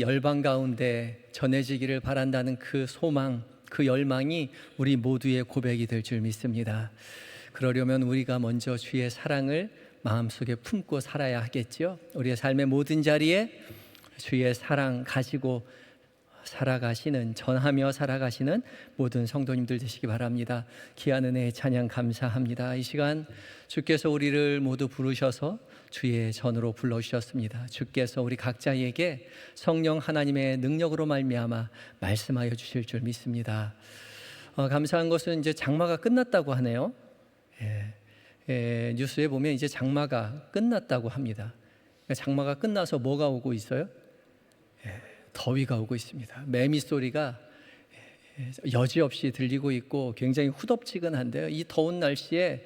열방 가운데 전해지기를 바란다는 그 소망, 그 열망이 우리 모두의 고백이 될 줄 믿습니다. 그러려면 우리가 먼저 주의 사랑을 마음속에 품고 살아야 하겠죠. 우리의 삶의 모든 자리에 주의 사랑 가지고 살아가시는, 전하며 살아가시는 모든 성도님들 되시기 바랍니다. 귀한 은혜의 찬양 감사합니다. 이 시간 주께서 우리를 모두 부르셔서 주의 전으로 불러주셨습니다. 주께서 우리 각자에게 성령 하나님의 능력으로 말미암아 말씀하여 주실 줄 믿습니다. 감사한 것은 이제 장마가 끝났다고 하네요. 뉴스에 보면 이제 장마가 끝났다고 합니다. 장마가 끝나서 뭐가 오고 있어요? 더위가 오고 있습니다. 매미 소리가 여지없이 들리고 있고 굉장히 후덥지근한데요. 이 더운 날씨에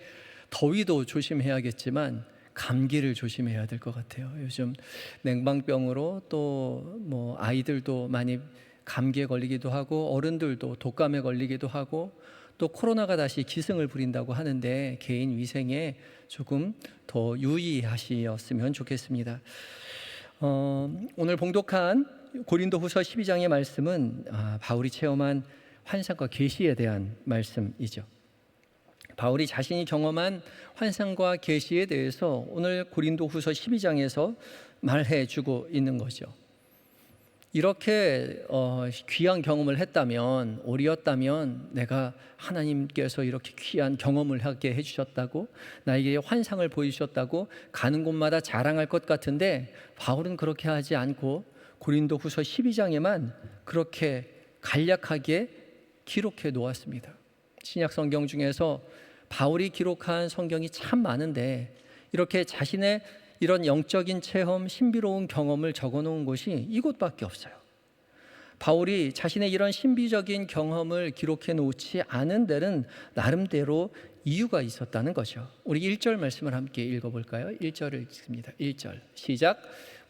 더위도 조심해야겠지만 감기를 조심해야 될 것 같아요. 요즘 냉방병으로 또 아이들도 많이 감기에 걸리기도 하고 어른들도 독감에 걸리기도 하고 또 코로나가 다시 기승을 부린다고 하는데 개인 위생에 조금 더 유의하시었으면 좋겠습니다. 오늘 봉독한 고린도후서 12장의 말씀은 바울이 체험한 환상과 계시에 대한 말씀이죠. 바울이 자신이 경험한 환상과 계시에 대해서 오늘 고린도후서 12장에서 말해주고 있는 거죠. 이렇게 귀한 경험을 했다면, 오리였다면 내가 하나님께서 이렇게 귀한 경험을 하게 해주셨다고, 나에게 환상을 보여주셨다고 가는 곳마다 자랑할 것 같은데 바울은 그렇게 하지 않고 고린도후서 12장에만 그렇게 간략하게 기록해 놓았습니다. 신약 성경 중에서 바울이 기록한 성경이 참 많은데 이렇게 자신의 이런 영적인 체험, 신비로운 경험을 적어 놓은 곳이 이곳밖에 없어요. 바울이 자신의 이런 신비적인 경험을 기록해 놓지 않은 데는 나름대로 이유가 있었다는 거죠. 우리 1절 말씀을 함께 읽어볼까요? 1절을 읽습니다. 1절 시작.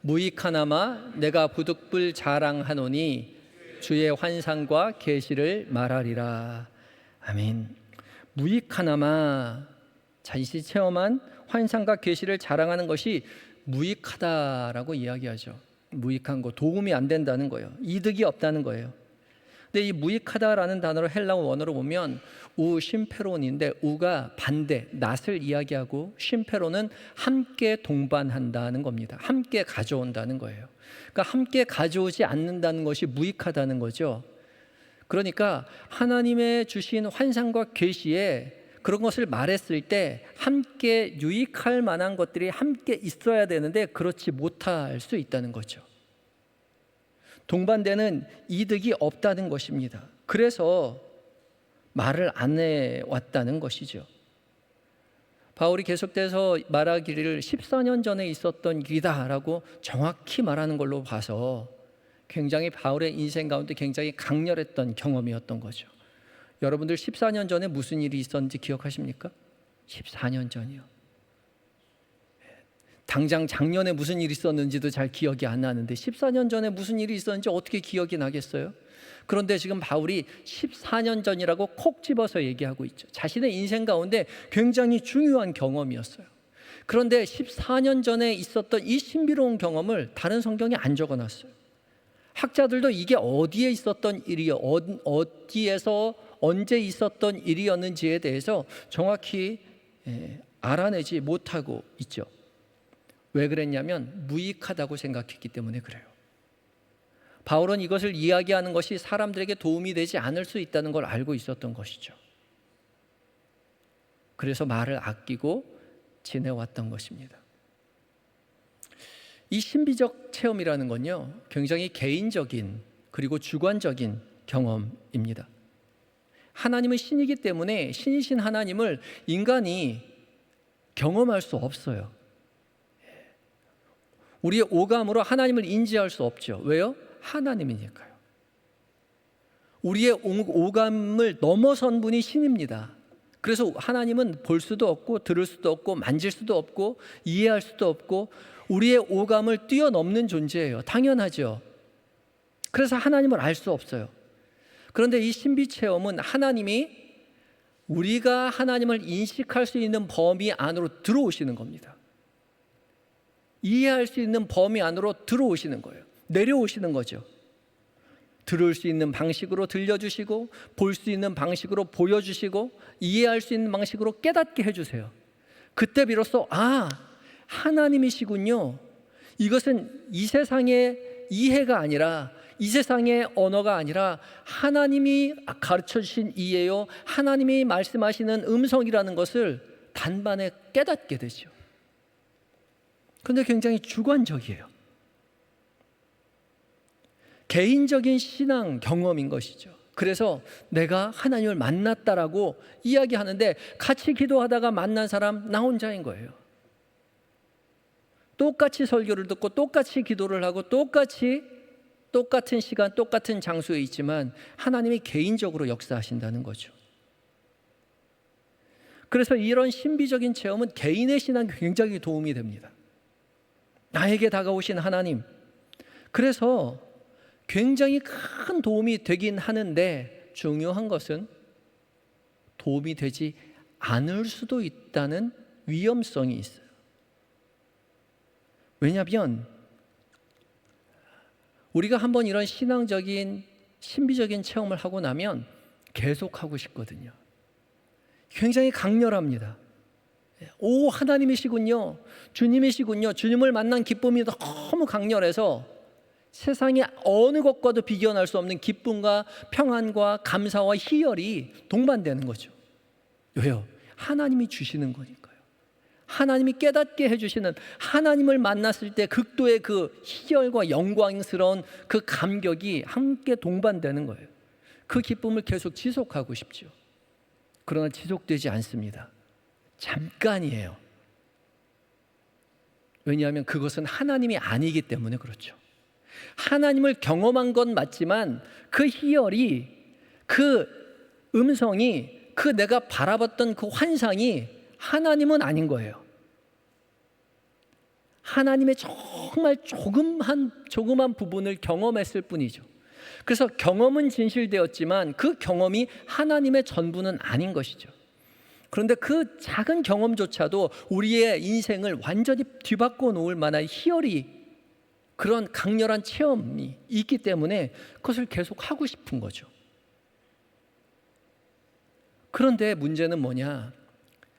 무익하나마 내가 부득불 자랑하노니 주의 환상과 계시를 말하리라. 아멘. 무익하나마 자신이 체험한 환상과 계시를 자랑하는 것이 무익하다라고 이야기하죠. 무익한 거, 도움이 안 된다는 거예요. 이득이 없다는 거예요. 근데 이 무익하다라는 단어를 헬라어 원어로 보면 우심페론인데 우가 반대, 낫을 이야기하고 심페론은 함께 동반한다는 겁니다. 함께 가져온다는 거예요. 그러니까 함께 가져오지 않는다는 것이 무익하다는 거죠. 그러니까 하나님의 주신 환상과 계시에 그런 것을 말했을 때 함께 유익할 만한 것들이 함께 있어야 되는데 그렇지 못할 수 있다는 거죠. 동반되는 이득이 없다는 것입니다. 그래서 말을 안 해왔다는 것이죠. 바울이 계속돼서 말하기를 14년 전에 있었던 일이다라고 정확히 말하는 걸로 봐서 굉장히 바울의 인생 가운데 굉장히 강렬했던 경험이었던 거죠. 여러분들 14년 전에 무슨 일이 있었는지 기억하십니까? 14년 전이요. 당장 작년에 무슨 일이 있었는지도 잘 기억이 안 나는데 14년 전에 무슨 일이 있었는지 어떻게 기억이 나겠어요? 그런데 지금 바울이 14년 전이라고 콕 집어서 얘기하고 있죠. 자신의 인생 가운데 굉장히 중요한 경험이었어요. 그런데 14년 전에 있었던 이 신비로운 경험을 다른 성경에 안 적어놨어요. 학자들도 이게 어디에 있었던 일이요, 어디에서 언제 있었던 일이었는지에 대해서 정확히 알아내지 못하고 있죠. 왜 그랬냐면 무익하다고 생각했기 때문에 그래요. 바울은 이것을 이야기하는 것이 사람들에게 도움이 되지 않을 수 있다는 걸 알고 있었던 것이죠. 그래서 말을 아끼고 지내왔던 것입니다. 이 신비적 체험이라는 건요, 굉장히 개인적인 그리고 주관적인 경험입니다. 하나님은 신이기 때문에 신이신 하나님을 인간이 경험할 수 없어요. 우리의 오감으로 하나님을 인지할 수 없죠. 왜요? 하나님이니까요. 우리의 오감을 넘어선 분이 신입니다. 그래서 하나님은 볼 수도 없고 들을 수도 없고 만질 수도 없고 이해할 수도 없고 우리의 오감을 뛰어넘는 존재예요. 당연하죠. 그래서 하나님을 알 수 없어요. 그런데 이 신비 체험은 하나님이 우리가 하나님을 인식할 수 있는 범위 안으로 들어오시는 겁니다. 이해할 수 있는 범위 안으로 들어오시는 거예요. 내려오시는 거죠. 들을 수 있는 방식으로 들려주시고, 볼 수 있는 방식으로 보여주시고, 이해할 수 있는 방식으로 깨닫게 해주세요. 그때 비로소 하나님이시군요. 이것은 이 세상의 이해가 아니라, 이 세상의 언어가 아니라 하나님이 가르쳐 주신 이해요, 하나님이 말씀하시는 음성이라는 것을 단번에 깨닫게 되죠. 그런데 굉장히 주관적이에요. 개인적인 신앙 경험인 것이죠. 그래서 내가 하나님을 만났다라고 이야기하는데, 같이 기도하다가 만난 사람 나 혼자인 거예요. 똑같이 설교를 듣고 똑같이 기도를 하고 똑같은 시간 똑같은 장소에 있지만 하나님이 개인적으로 역사하신다는 거죠. 그래서 이런 신비적인 체험은 개인의 신앙에 굉장히 도움이 됩니다. 나에게 다가오신 하나님, 그래서 굉장히 큰 도움이 되긴 하는데, 중요한 것은 도움이 되지 않을 수도 있다는 위험성이 있어요. 왜냐하면 우리가 한번 이런 신앙적인 신비적인 체험을 하고 나면 계속하고 싶거든요. 굉장히 강렬합니다. 오, 하나님이시군요, 주님이시군요. 주님을 만난 기쁨이 너무 강렬해서 세상의 어느 것과도 비교할 수 없는 기쁨과 평안과 감사와 희열이 동반되는 거죠. 왜요? 하나님이 주시는 거니까요. 하나님이 깨닫게 해주시는, 하나님을 만났을 때 극도의 그 희열과 영광스러운 그 감격이 함께 동반되는 거예요. 그 기쁨을 계속 지속하고 싶죠. 그러나 지속되지 않습니다. 잠깐이에요. 왜냐하면 그것은 하나님이 아니기 때문에 그렇죠. 하나님을 경험한 건 맞지만 그 희열이, 그 음성이, 그 내가 바라봤던 그 환상이 하나님은 아닌 거예요. 하나님의 정말 조그만 부분을 경험했을 뿐이죠. 그래서 경험은 진실되었지만 그 경험이 하나님의 전부는 아닌 것이죠. 그런데 그 작은 경험조차도 우리의 인생을 완전히 뒤바꿔 놓을 만한 희열이, 그런 강렬한 체험이 있기 때문에 그것을 계속 하고 싶은 거죠. 그런데 문제는 뭐냐?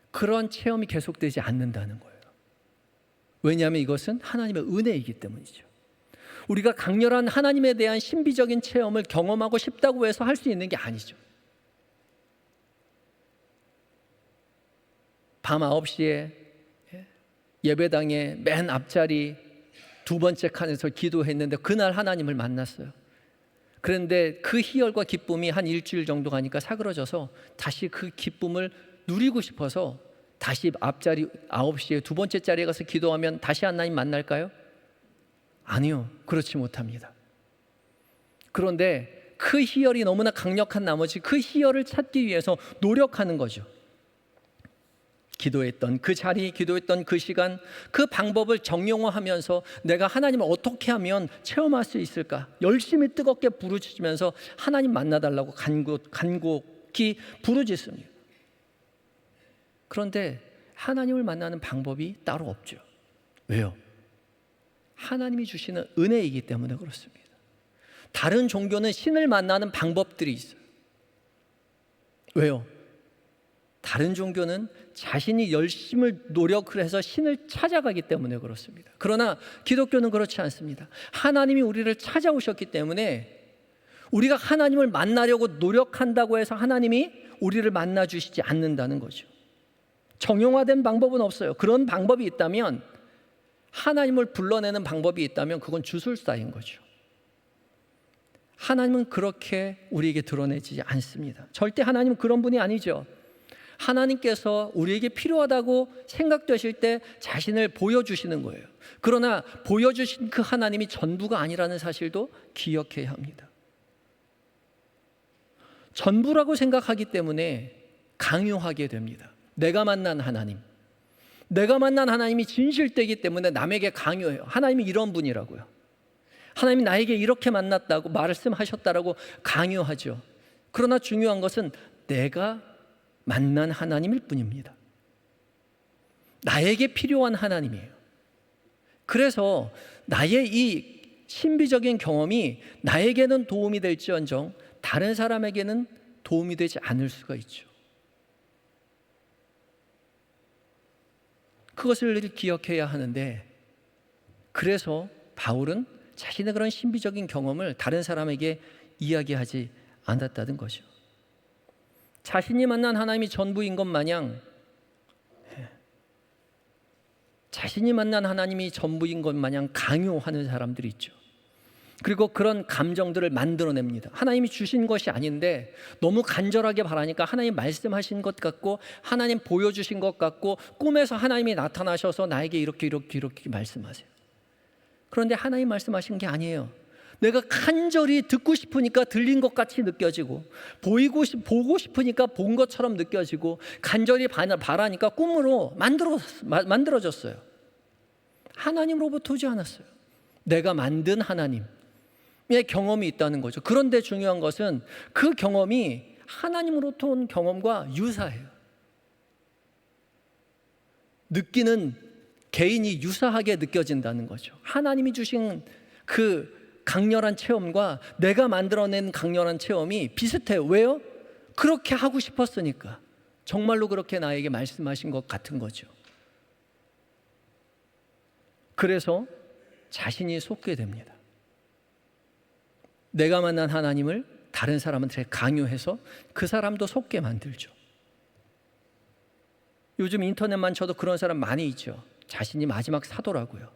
그런 체험이 계속되지 않는다는 거예요. 왜냐하면 이것은 하나님의 은혜이기 때문이죠. 우리가 강렬한 하나님에 대한 신비적인 체험을 경험하고 싶다고 해서 할 수 있는 게 아니죠. 밤 9시에 예배당의 맨 앞자리 두 번째 칸에서 기도했는데 그날 하나님을 만났어요. 그런데 그 희열과 기쁨이 한 일주일 정도 가니까 사그러져서 다시 그 기쁨을 누리고 싶어서 다시 앞자리 9시에 두 번째 자리에 가서 기도하면 다시 하나님 만날까요? 아니요, 그렇지 못합니다. 그런데 그 희열이 너무나 강력한 나머지 그 희열을 찾기 위해서 노력하는 거죠. 기도했던 그 자리, 기도했던 그 시간, 그 방법을 정형화하면서 내가 하나님을 어떻게 하면 체험할 수 있을까? 열심히 뜨겁게 부르짖으면서 하나님 만나달라고 간곡히 부르짖습니다. 그런데 하나님을 만나는 방법이 따로 없죠. 왜요? 하나님이 주시는 은혜이기 때문에 그렇습니다. 다른 종교는 신을 만나는 방법들이 있어요. 왜요? 다른 종교는 자신이 열심히 노력을 해서 신을 찾아가기 때문에 그렇습니다. 그러나 기독교는 그렇지 않습니다. 하나님이 우리를 찾아오셨기 때문에 우리가 하나님을 만나려고 노력한다고 해서 하나님이 우리를 만나주시지 않는다는 거죠. 정형화된 방법은 없어요. 그런 방법이 있다면, 하나님을 불러내는 방법이 있다면 그건 주술사인 거죠. 하나님은 그렇게 우리에게 드러내지 않습니다. 절대 하나님은 그런 분이 아니죠. 하나님께서 우리에게 필요하다고 생각되실 때 자신을 보여주시는 거예요. 그러나 보여주신 그 하나님이 전부가 아니라는 사실도 기억해야 합니다. 전부라고 생각하기 때문에 강요하게 됩니다. 내가 만난 하나님이 진실되기 때문에 남에게 강요해요. 하나님이 이런 분이라고요. 하나님이 나에게 이렇게 만났다고 말씀하셨다라고 강요하죠. 그러나 중요한 것은 내가 만난 하나님일 뿐입니다. 나에게 필요한 하나님이에요. 그래서 나의 이 신비적인 경험이 나에게는 도움이 될지언정 다른 사람에게는 도움이 되지 않을 수가 있죠. 그것을 늘 기억해야 하는데, 그래서 바울은 자신의 그런 신비적인 경험을 다른 사람에게 이야기하지 않았다는 거죠. 자신이 만난 하나님이 전부인 것 마냥, 자신이 만난 하나님이 전부인 것 마냥 강요하는 사람들이 있죠. 그리고 그런 감정들을 만들어냅니다. 하나님이 주신 것이 아닌데 너무 간절하게 바라니까 하나님 말씀하신 것 같고, 하나님 보여주신 것 같고, 꿈에서 하나님이 나타나셔서 나에게 이렇게 말씀하세요. 그런데 하나님 말씀하신 게 아니에요. 내가 간절히 듣고 싶으니까 들린 것 같이 느껴지고, 보고 싶으니까 본 것처럼 느껴지고, 간절히 바라니까 꿈으로 만들어졌어요. 하나님으로부터 오지 않았어요. 내가 만든 하나님의 경험이 있다는 거죠. 그런데 중요한 것은 그 경험이 하나님으로부터 온 경험과 유사해요. 느끼는 개인이 유사하게 느껴진다는 거죠. 하나님이 주신 그 강렬한 체험과 내가 만들어낸 강렬한 체험이 비슷해요. 왜요? 그렇게 하고 싶었으니까. 정말로 그렇게 나에게 말씀하신 것 같은 거죠. 그래서 자신이 속게 됩니다. 내가 만난 하나님을 다른 사람한테 강요해서 그 사람도 속게 만들죠. 요즘 인터넷만 쳐도 그런 사람 많이 있죠. 자신이 마지막 사도라고요.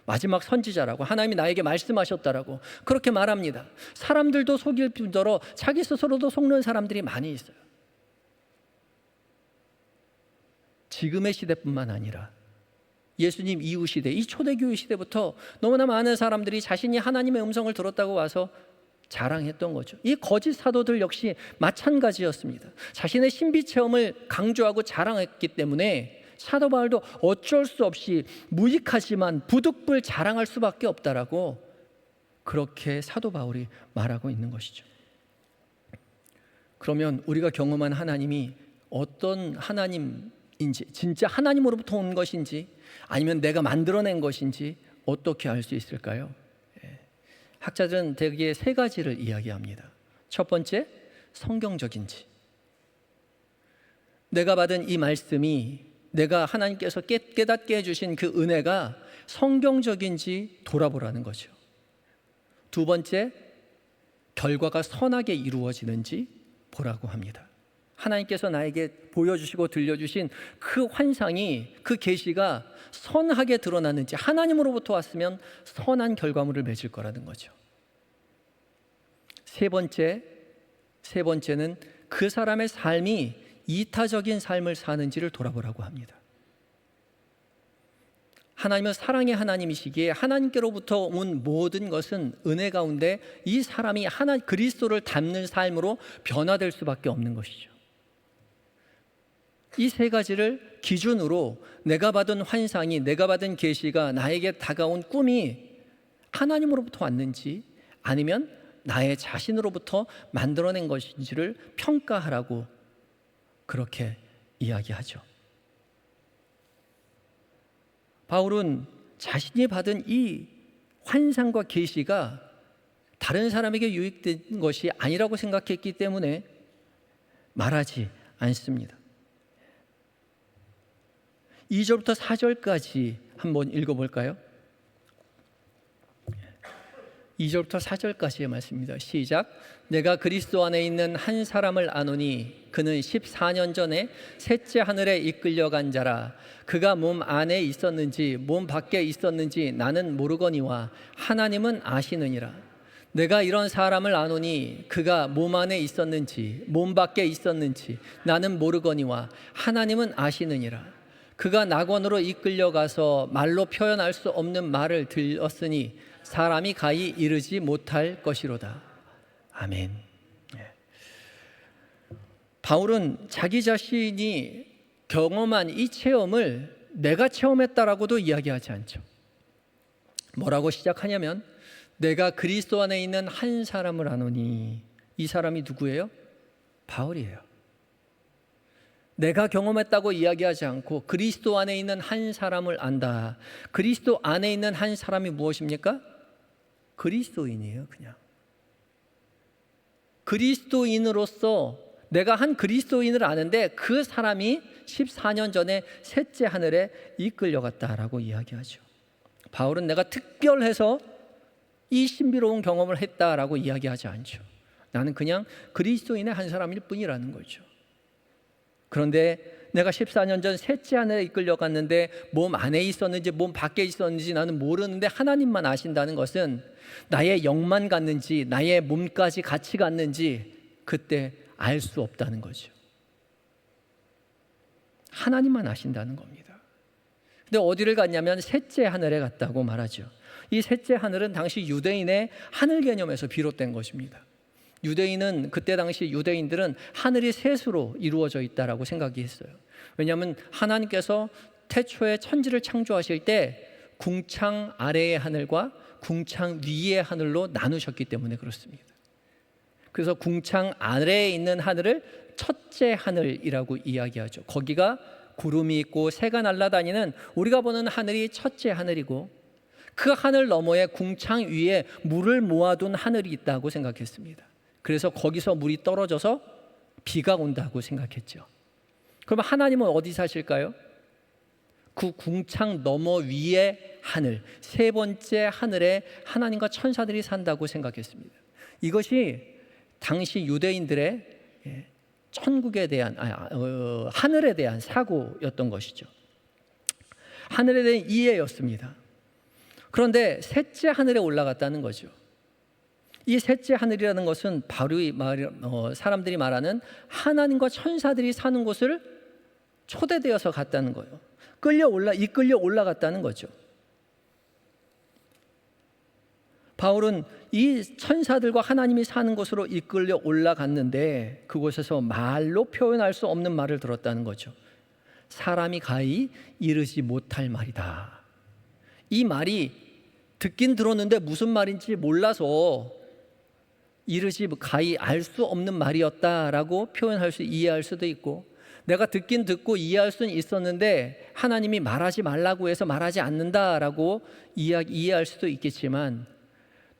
마지막 선지자라고, 하나님이 나에게 말씀하셨다라고 그렇게 말합니다. 사람들도 속일 뿐더러 자기 스스로도 속는 사람들이 많이 있어요. 지금의 시대뿐만 아니라 예수님 이후 시대, 이 초대교회 시대부터 너무나 많은 사람들이 자신이 하나님의 음성을 들었다고 와서 자랑했던 거죠. 이 거짓 사도들 역시 마찬가지였습니다. 자신의 신비 체험을 강조하고 자랑했기 때문에 사도 바울도 어쩔 수 없이 무익하지만 부득불 자랑할 수밖에 없다라고 그렇게 사도 바울이 말하고 있는 것이죠. 그러면 우리가 경험한 하나님이 어떤 하나님인지, 진짜 하나님으로부터 온 것인지 아니면 내가 만들어낸 것인지 어떻게 알 수 있을까요? 학자들은 대개 세 가지를 이야기합니다. 첫 번째, 성경적인지. 내가 받은 이 말씀이, 내가 하나님께서 깨닫게 해주신 그 은혜가 성경적인지 돌아보라는 거죠. 두 번째, 결과가 선하게 이루어지는지 보라고 합니다. 하나님께서 나에게 보여주시고 들려주신 그 환상이, 그 계시가 선하게 드러나는지, 하나님으로부터 왔으면 선한 결과물을 맺을 거라는 거죠. 세 번째는 그 사람의 삶이 이타적인 삶을 사는지를 돌아보라고 합니다. 하나님은 사랑의 하나님이시기에 하나님께로부터 온 모든 것은 은혜 가운데 이 사람이 그리스도를 닮는 삶으로 변화될 수밖에 없는 것이죠. 이 세 가지를 기준으로 내가 받은 환상이, 내가 받은 계시가, 나에게 다가온 꿈이 하나님으로부터 왔는지 아니면 나의 자신으로부터 만들어낸 것인지를 평가하라고 그렇게 이야기하죠. 바울은 자신이 받은 이 환상과 계시가 다른 사람에게 유익된 것이 아니라고 생각했기 때문에 말하지 않습니다. 2절부터 4절까지 한번 읽어볼까요? 2절부터 4절까지의 말씀입니다. 시작. 내가 그리스도 안에 있는 한 사람을 아노니 그는 14년 전에 셋째 하늘에 이끌려간 자라. 그가 몸 안에 있었는지 몸 밖에 있었는지 나는 모르거니와 하나님은 아시느니라. 내가 이런 사람을 아노니 그가 몸 안에 있었는지 몸 밖에 있었는지 나는 모르거니와 하나님은 아시느니라. 그가 낙원으로 이끌려가서 말로 표현할 수 없는 말을 들었으니 사람이 가히 이르지 못할 것이로다. 아멘. 바울은 자기 자신이 경험한 이 체험을 내가 체험했다라고도 이야기하지 않죠. 뭐라고 시작하냐면 내가 그리스도 안에 있는 한 사람을 아노니, 이 사람이 누구예요? 바울이에요. 내가 경험했다고 이야기하지 않고 그리스도 안에 있는 한 사람을 안다. 그리스도 안에 있는 한 사람이 무엇입니까? 그리스도인이에요. 그냥 그리스도인으로서 내가 한 그리스도인을 아는데 그 사람이 14년 전에 셋째 하늘에 이끌려갔다라고 이야기하죠. 바울은 내가 특별해서 이 신비로운 경험을 했다라고 이야기하지 않죠. 나는 그냥 그리스도인의 한 사람일 뿐이라는 거죠. 그런데 내가 14년 전 셋째 하늘에 이끌려갔는데 몸 안에 있었는지 몸 밖에 있었는지 나는 모르는데 하나님만 아신다는 것은 나의 영만 갔는지 나의 몸까지 같이 갔는지 그때 알 수 없다는 거죠. 하나님만 아신다는 겁니다. 근데 어디를 갔냐면 셋째 하늘에 갔다고 말하죠. 이 셋째 하늘은 당시 유대인의 하늘 개념에서 비롯된 것입니다. 유대인은 그때 당시 유대인들은 하늘이 셋으로 이루어져 있다라고 생각이 했어요. 왜냐하면 하나님께서 태초에 천지를 창조하실 때 궁창 아래의 하늘과 궁창 위의 하늘로 나누셨기 때문에 그렇습니다. 그래서 궁창 아래에 있는 하늘을 첫째 하늘이라고 이야기하죠. 거기가 구름이 있고 새가 날아다니는 우리가 보는 하늘이 첫째 하늘이고 그 하늘 너머에 궁창 위에 물을 모아둔 하늘이 있다고 생각했습니다. 그래서 거기서 물이 떨어져서 비가 온다고 생각했죠. 그럼 하나님은 어디 사실까요? 그 궁창 너머 위의 하늘, 세 번째 하늘에 하나님과 천사들이 산다고 생각했습니다. 이것이 당시 유대인들의 천국에 대한 하늘에 대한 사고였던 것이죠. 하늘에 대한 이해였습니다. 그런데 셋째 하늘에 올라갔다는 거죠. 이 셋째 하늘이라는 것은 바로 사람들이 말하는 하나님과 천사들이 사는 곳을 초대되어서 갔다는 거예요. 이끌려 올라갔다는 거죠. 바울은 이 천사들과 하나님이 사는 곳으로 이끌려 올라갔는데 그곳에서 말로 표현할 수 없는 말을 들었다는 거죠. 사람이 가히 이르지 못할 말이다. 이 말이 듣긴 들었는데 무슨 말인지 몰라서 가히 알 수 없는 말이었다라고 이해할 수도 있고, 내가 듣긴 듣고 이해할 수는 있었는데 하나님이 말하지 말라고 해서 말하지 않는다라고 이해할 수도 있겠지만,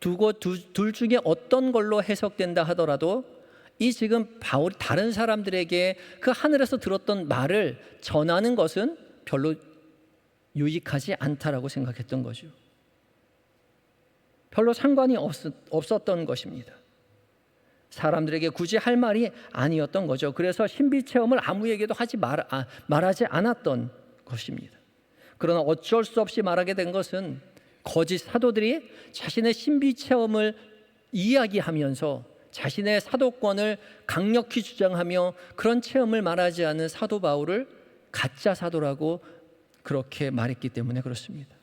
둘 중에 어떤 걸로 해석된다 하더라도 이 지금 바울이 다른 사람들에게 그 하늘에서 들었던 말을 전하는 것은 별로 유익하지 않다라고 생각했던 거죠. 별로 상관이 없었던 것입니다. 사람들에게 굳이 할 말이 아니었던 거죠. 그래서 신비 체험을 아무에게도 말하지 않았던 것입니다. 그러나 어쩔 수 없이 말하게 된 것은 거짓 사도들이 자신의 신비 체험을 이야기하면서 자신의 사도권을 강력히 주장하며 그런 체험을 말하지 않은 사도 바울을 가짜 사도라고 그렇게 말했기 때문에 그렇습니다.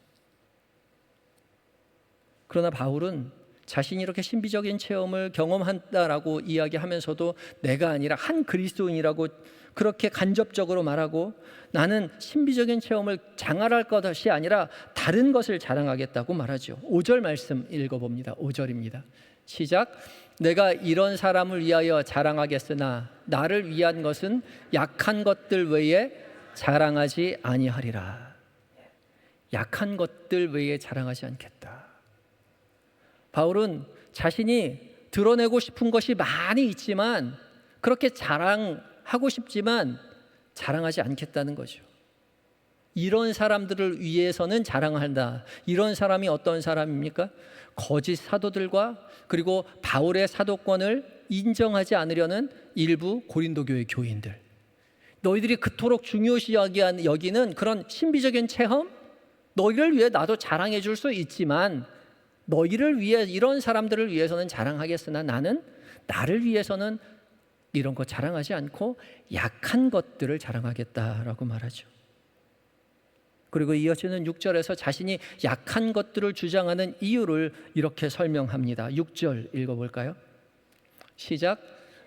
그러나 바울은 자신이 이렇게 신비적인 체험을 경험한다라고 이야기하면서도 내가 아니라 한 그리스도인이라고 그렇게 간접적으로 말하고, 나는 신비적인 체험을 자랑할 것이 아니라 다른 것을 자랑하겠다고 말하죠. 5절 말씀 읽어봅니다. 5절입니다. 시작. 내가 이런 사람을 위하여 자랑하겠으나 나를 위한 것은 약한 것들 외에 자랑하지 아니하리라. 약한 것들 외에 자랑하지 않겠다. 바울은 자신이 드러내고 싶은 것이 많이 있지만, 그렇게 자랑하고 싶지만 자랑하지 않겠다는 거죠. 이런 사람들을 위해서는 자랑한다. 이런 사람이 어떤 사람입니까? 거짓 사도들과 그리고 바울의 사도권을 인정하지 않으려는 일부 고린도 교회 교인들. 너희들이 그토록 중요시 여기는 그런 신비적인 체험, 너희를 위해 나도 자랑해 줄 수 있지만 너희를 위해, 이런 사람들을 위해서는 자랑하겠으나 나는 나를 위해서는 이런 거 자랑하지 않고 약한 것들을 자랑하겠다라고 말하죠. 그리고 이어지는 6절에서 자신이 약한 것들을 주장하는 이유를 이렇게 설명합니다. 6절 읽어볼까요? 시작.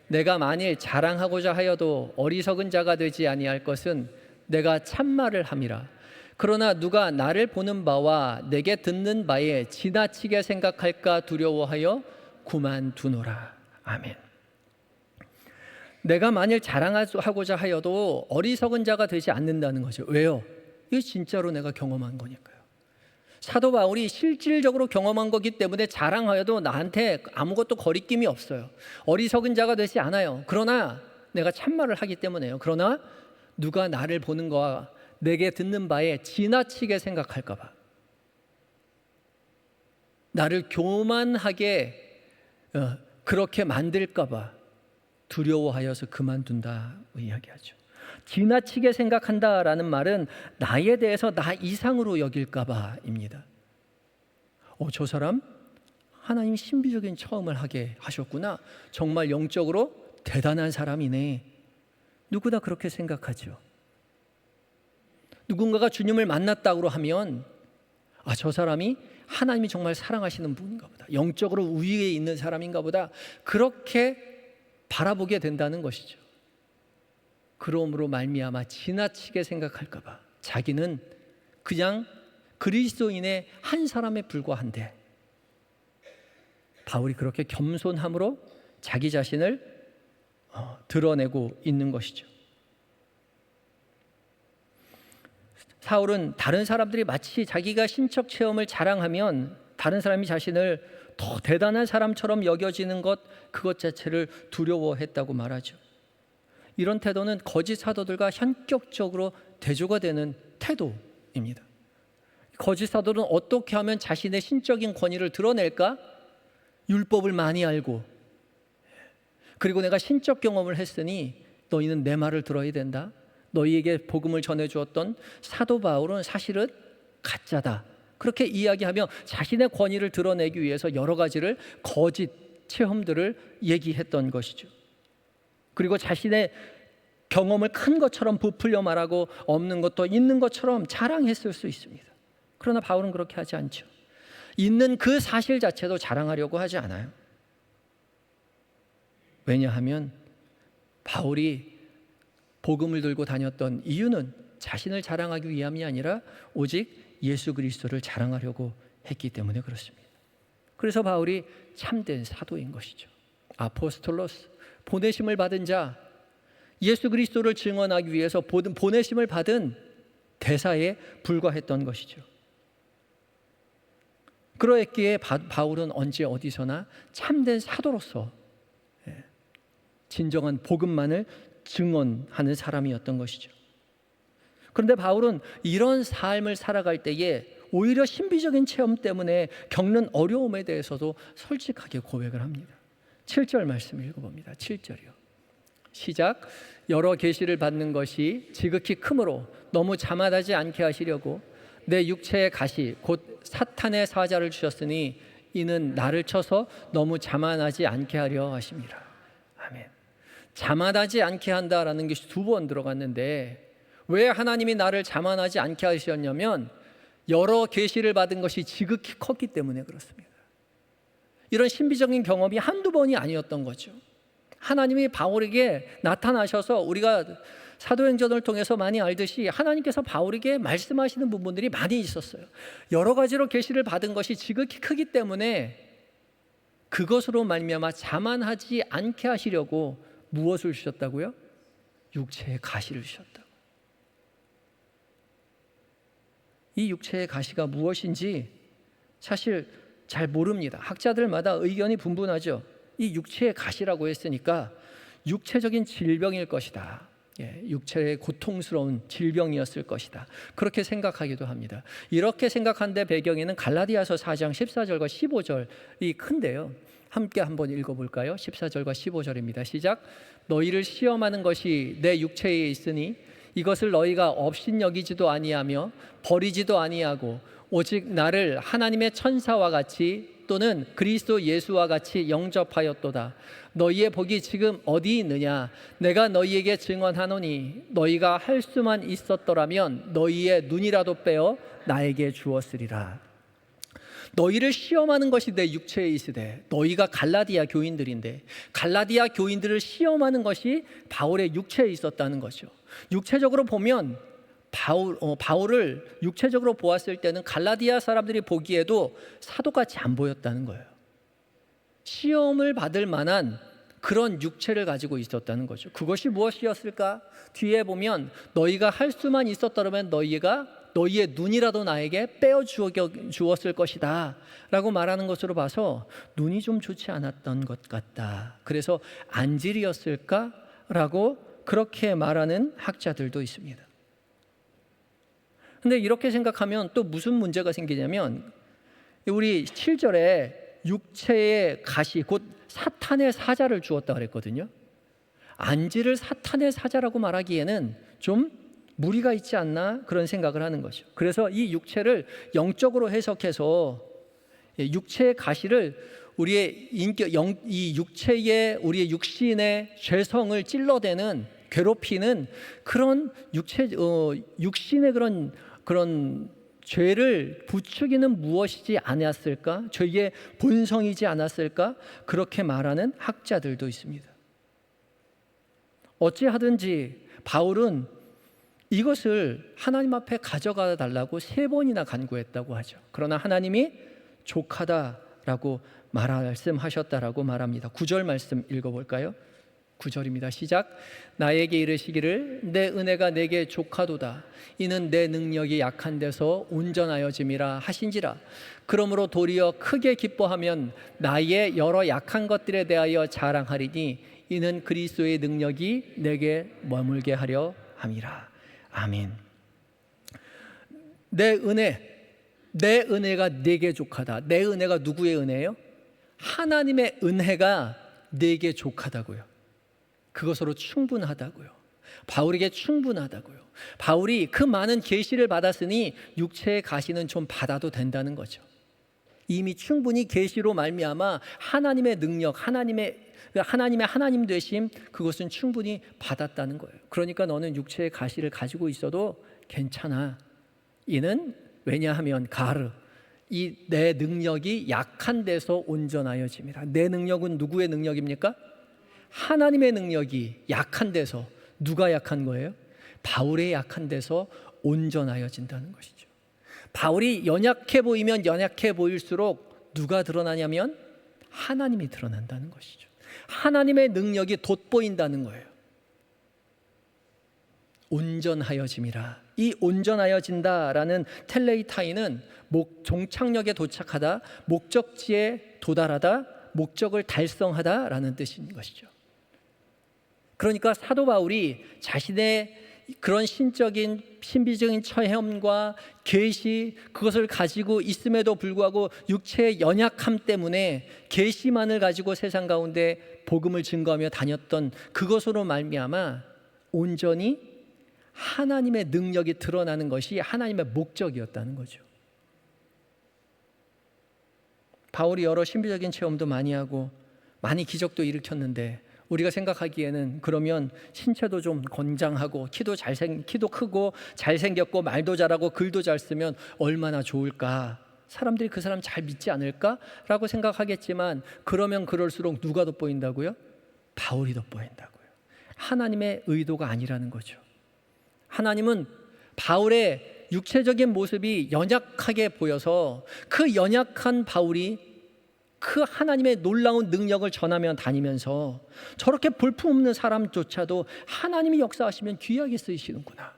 내가 만일 자랑하고자 하여도 어리석은 자가 되지 아니할 것은 내가 참말을 함이라. 그러나 누가 나를 보는 바와 내게 듣는 바에 지나치게 생각할까 두려워하여 그만두노라. 아멘. 내가 만일 자랑하고자 하여도 어리석은 자가 되지 않는다는 거죠. 왜요? 이게 진짜로 내가 경험한 거니까요. 사도 바울이 실질적으로 경험한 거기 때문에 자랑하여도 나한테 아무것도 거리낌이 없어요. 어리석은 자가 되지 않아요. 그러나 내가 참말을 하기 때문에요. 그러나 누가 나를 보는 거와 내게 듣는 바에 지나치게 생각할까 봐, 나를 교만하게 그렇게 만들까 봐 두려워하여서 그만둔다고 이야기하죠. 지나치게 생각한다라는 말은 나에 대해서 나 이상으로 여길까 봐입니다. 저 사람 하나님이 신비적인 체험을 하게 하셨구나. 정말 영적으로 대단한 사람이네. 누구나 그렇게 생각하죠. 누군가가 주님을 만났다고 하면 저 사람이 하나님이 정말 사랑하시는 분인가 보다. 영적으로 우위에 있는 사람인가 보다. 그렇게 바라보게 된다는 것이죠. 그러므로 말미암아 지나치게 생각할까 봐 자기는 그냥 그리스도인의 한 사람에 불과한데, 바울이 그렇게 겸손함으로 자기 자신을 드러내고 있는 것이죠. 사울은 다른 사람들이 마치 자기가 신적 체험을 자랑하면 다른 사람이 자신을 더 대단한 사람처럼 여겨지는 그것 자체를 두려워했다고 말하죠. 이런 태도는 거짓 사도들과 현격적으로 대조가 되는 태도입니다. 거짓 사도는 어떻게 하면 자신의 신적인 권위를 드러낼까? 율법을 많이 알고, 그리고 내가 신적 경험을 했으니 너희는 내 말을 들어야 된다. 너희에게 복음을 전해주었던 사도 바울은 사실은 가짜다. 그렇게 이야기하며 자신의 권위를 드러내기 위해서 여러 가지를 거짓 체험들을 얘기했던 것이죠. 그리고 자신의 경험을 큰 것처럼 부풀려 말하고 없는 것도 있는 것처럼 자랑했을 수 있습니다. 그러나 바울은 그렇게 하지 않죠. 있는 그 사실 자체도 자랑하려고 하지 않아요. 왜냐하면 바울이 복음을 들고 다녔던 이유는 자신을 자랑하기 위함이 아니라 오직 예수 그리스도를 자랑하려고 했기 때문에 그렇습니다. 그래서 바울이 참된 사도인 것이죠. 아포스톨로스, 보내심을 받은 자, 예수 그리스도를 증언하기 위해서 보내심을 받은 대사에 불과했던 것이죠. 그러했기에 바울은 언제 어디서나 참된 사도로서 진정한 복음만을 증언하는 사람이었던 것이죠. 그런데 바울은 이런 삶을 살아갈 때에 오히려 신비적인 체험 때문에 겪는 어려움에 대해서도 솔직하게 고백을 합니다. 7절 말씀 읽어봅니다. 7절이요. 시작. 여러 계시를 받는 것이 지극히 크므로 너무 자만하지 않게 하시려고 내 육체의 가시 곧 사탄의 사자를 주셨으니 이는 나를 쳐서 너무 자만하지 않게 하려 하심이라. 아멘. 자만하지 않게 한다라는 것이 2번 들어갔는데, 왜 하나님이 나를 자만하지 않게 하셨냐면 여러 계시를 받은 것이 지극히 컸기 때문에 그렇습니다. 이런 신비적인 경험이 한두 번이 아니었던 거죠. 하나님이 바울에게 나타나셔서 우리가 사도행전을 통해서 많이 알듯이 하나님께서 바울에게 말씀하시는 부분들이 많이 있었어요. 여러 가지로 계시를 받은 것이 지극히 크기 때문에 그것으로 말미암아 자만하지 않게 하시려고 무엇을 주셨다고요? 육체의 가시를 주셨다고. 이 육체의 가시가 무엇인지 사실 잘 모릅니다. 학자들마다 의견이 분분하죠. 이 육체의 가시라고 했으니까 육체적인 질병일 것이다. 육체의 고통스러운 질병이었을 것이다. 그렇게 생각하기도 합니다. 이렇게 생각한 데 배경에는 갈라디아서 4장 14절과 15절이 큰데요. 함께 한번 읽어볼까요? 14절과 15절입니다. 시작. 너희를 시험하는 것이 내 육체에 있으니 이것을 너희가 업신여기지도 아니하며 버리지도 아니하고 오직 나를 하나님의 천사와 같이 또는 그리스도 예수와 같이 영접하였도다. 너희의 복이 지금 어디 있느냐? 내가 너희에게 증언하노니 너희가 할 수만 있었더라면 너희의 눈이라도 빼어 나에게 주었으리라. 너희를 시험하는 것이 내 육체에 있으되, 너희가 갈라디아 교인들인데 갈라디아 교인들을 시험하는 것이 바울의 육체에 있었다는 거죠. 육체적으로 보면 바울을 육체적으로 보았을 때는 갈라디아 사람들이 보기에도 사도같이 안 보였다는 거예요. 시험을 받을 만한 그런 육체를 가지고 있었다는 거죠. 그것이 무엇이었을까? 뒤에 보면 너희가 할 수만 있었더라면 너희가 너희의 눈이라도 나에게 빼어 주었을 것이다 라고 말하는 것으로 봐서 눈이 좀 좋지 않았던 것 같다. 그래서 안질이었을까? 라고 그렇게 말하는 학자들도 있습니다. 근데 이렇게 생각하면 또 무슨 문제가 생기냐면, 우리 7절에 육체의 가시 곧 사탄의 사자를 주었다 그랬거든요. 안지를 사탄의 사자라고 말하기에는 좀 무리가 있지 않나 그런 생각을 하는 거죠. 그래서 이 육체를 영적으로 해석해서 육체의 가시를 우리의 이 육체의 우리의 육신의 죄성을 찔러대는, 괴롭히는 그런 육신의 그런 죄를 부추기는 무엇이지 않았을까? 죄의 본성이지 않았을까? 그렇게 말하는 학자들도 있습니다. 어찌하든지 바울은 이것을 하나님 앞에 가져가 달라고 3번이나 간구했다고 하죠. 그러나 하나님이 족하다라고 말씀하셨다라고 말합니다. 9절 말씀 읽어볼까요? 9절입니다. 시작. 나에게 이르시기를 내 은혜가 내게 족하도다. 이는 내 능력이 약한 데서 온전하여짐이라 하신지라. 그러므로 도리어 크게 기뻐하면 나의 여러 약한 것들에 대하여 자랑하리니 이는 그리스도의 능력이 내게 머물게 하려 함이라. 아멘. 내 은혜가 내게 족하다. 내 은혜가 누구의 은혜예요? 하나님의 은혜가 내게 족하다고요. 그것으로 충분하다고요. 바울에게 충분하다고요. 바울이 그 많은 계시를 받았으니 육체의 가시는 좀 받아도 된다는 거죠. 이미 충분히 계시로 말미암아 하나님의 능력, 하나님의 하나님 되심, 그것은 충분히 받았다는 거예요. 그러니까 너는 육체의 가시를 가지고 있어도 괜찮아. 이는 왜냐하면 이 내 능력이 약한 데서 온전하여짐이라. 내 능력은 누구의 능력입니까? 하나님의 능력이 약한 데서, 누가 약한 거예요? 바울의 약한 데서 온전하여진다는 것이죠. 바울이 연약해 보이면 연약해 보일수록 누가 드러나냐면 하나님이 드러난다는 것이죠. 하나님의 능력이 돋보인다는 거예요. 온전하여짐이라. 이 온전하여진다라는 텔레이타이는 종착역에 도착하다, 목적지에 도달하다, 목적을 달성하다라는 뜻인 것이죠. 그러니까 사도 바울이 자신의 그런 신비적인 체험과 계시, 그것을 가지고 있음에도 불구하고 육체의 연약함 때문에 계시만을 가지고 세상 가운데 복음을 증거하며 다녔던 그것으로 말미암아 온전히 하나님의 능력이 드러나는 것이 하나님의 목적이었다는 거죠. 바울이 여러 신비적인 체험도 많이 하고 많이 기적도 일으켰는데, 우리가 생각하기에는 그러면 신체도 좀 건장하고 키도 크고 잘생겼고 말도 잘하고 글도 잘 쓰면 얼마나 좋을까, 사람들이 그 사람 잘 믿지 않을까? 라고 생각하겠지만, 그러면 그럴수록 누가 돋보인다고요? 바울이 돋보인다고요. 하나님의 의도가 아니라는 거죠. 하나님은 바울의 육체적인 모습이 연약하게 보여서 그 연약한 바울이 그 하나님의 놀라운 능력을 전하며 다니면서 저렇게 볼품없는 사람조차도 하나님이 역사하시면 귀하게 쓰이시는구나,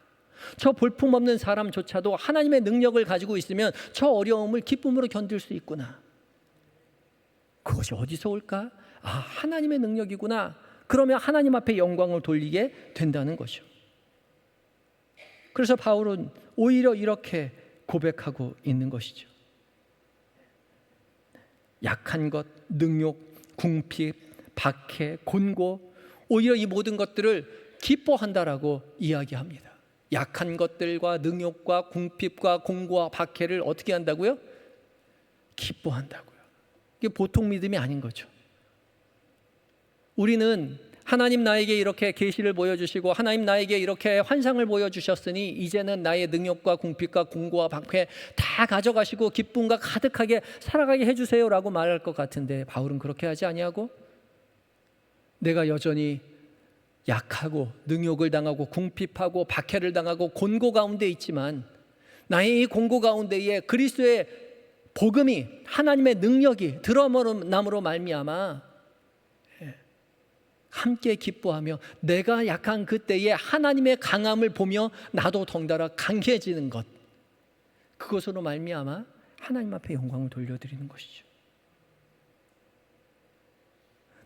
저 볼품없는 사람조차도 하나님의 능력을 가지고 있으면 저 어려움을 기쁨으로 견딜 수 있구나, 그것이 어디서 올까? 하나님의 능력이구나. 그러면 하나님 앞에 영광을 돌리게 된다는 거죠. 그래서 바울은 오히려 이렇게 고백하고 있는 것이죠. 약한 것, 능욕, 궁핍, 박해, 곤고, 오히려 이 모든 것들을 기뻐한다라고 이야기합니다. 약한 것들과 능욕과 궁핍과 곤고와 박해를 어떻게 한다고요? 기뻐한다고요. 이게 보통 믿음이 아닌 거죠. 우리는 하나님 나에게 이렇게 계시를 보여주시고 하나님 나에게 이렇게 환상을 보여주셨으니 이제는 나의 능력과 궁핍과 곤고와 박해 다 가져가시고 기쁨과 가득하게 살아가게 해주세요라고 말할 것 같은데, 바울은 그렇게 하지 아니하고 내가 여전히 약하고 능욕을 당하고 궁핍하고 박해를 당하고 곤고 가운데 있지만, 나의 이 곤고 가운데에 그리스도의 복음이, 하나님의 능력이 드러남으로 말미암아 함께 기뻐하며 내가 약한 그때에 하나님의 강함을 보며 나도 덩달아 강해지는 것, 그것으로 말미암아 하나님 앞에 영광을 돌려드리는 것이죠.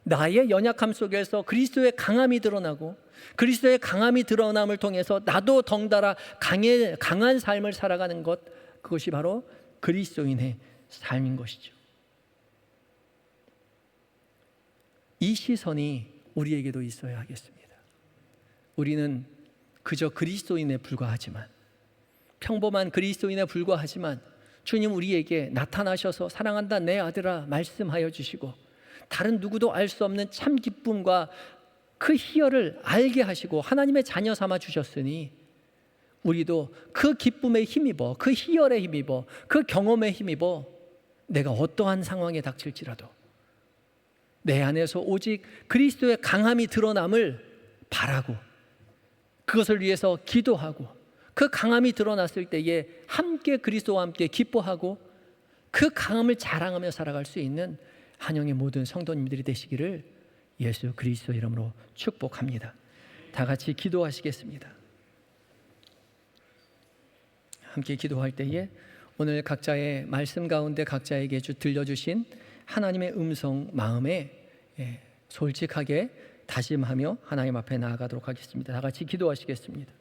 나의 연약함 속에서 그리스도의 강함이 드러나고 그리스도의 강함이 드러남을 통해서 나도 덩달아 강한 삶을 살아가는 것, 그것이 바로 그리스도인의 삶인 것이죠. 이 시선이 우리에게도 있어야 하겠습니다. 우리는 그저 그리스도인에 불과하지만, 평범한 그리스도인에 불과하지만 주님 우리에게 나타나셔서 사랑한다 내 아들아 말씀하여 주시고 다른 누구도 알 수 없는 참 기쁨과 그 희열을 알게 하시고 하나님의 자녀 삼아 주셨으니 우리도 그 기쁨에 힘입어, 그 희열에 힘입어, 그 경험에 힘입어 내가 어떠한 상황에 닥칠지라도 내 안에서 오직 그리스도의 강함이 드러남을 바라고 그것을 위해서 기도하고 그 강함이 드러났을 때에 함께 그리스도와 함께 기뻐하고 그 강함을 자랑하며 살아갈 수 있는 한영의 모든 성도님들이 되시기를 예수 그리스도 이름으로 축복합니다. 다 같이 기도하시겠습니다. 함께 기도할 때에 오늘 각자의 말씀 가운데 각자에게 들려주신 하나님의 음성 마음에 솔직하게 다짐하며 하나님 앞에 나아가도록 하겠습니다. 다 같이 기도하시겠습니다.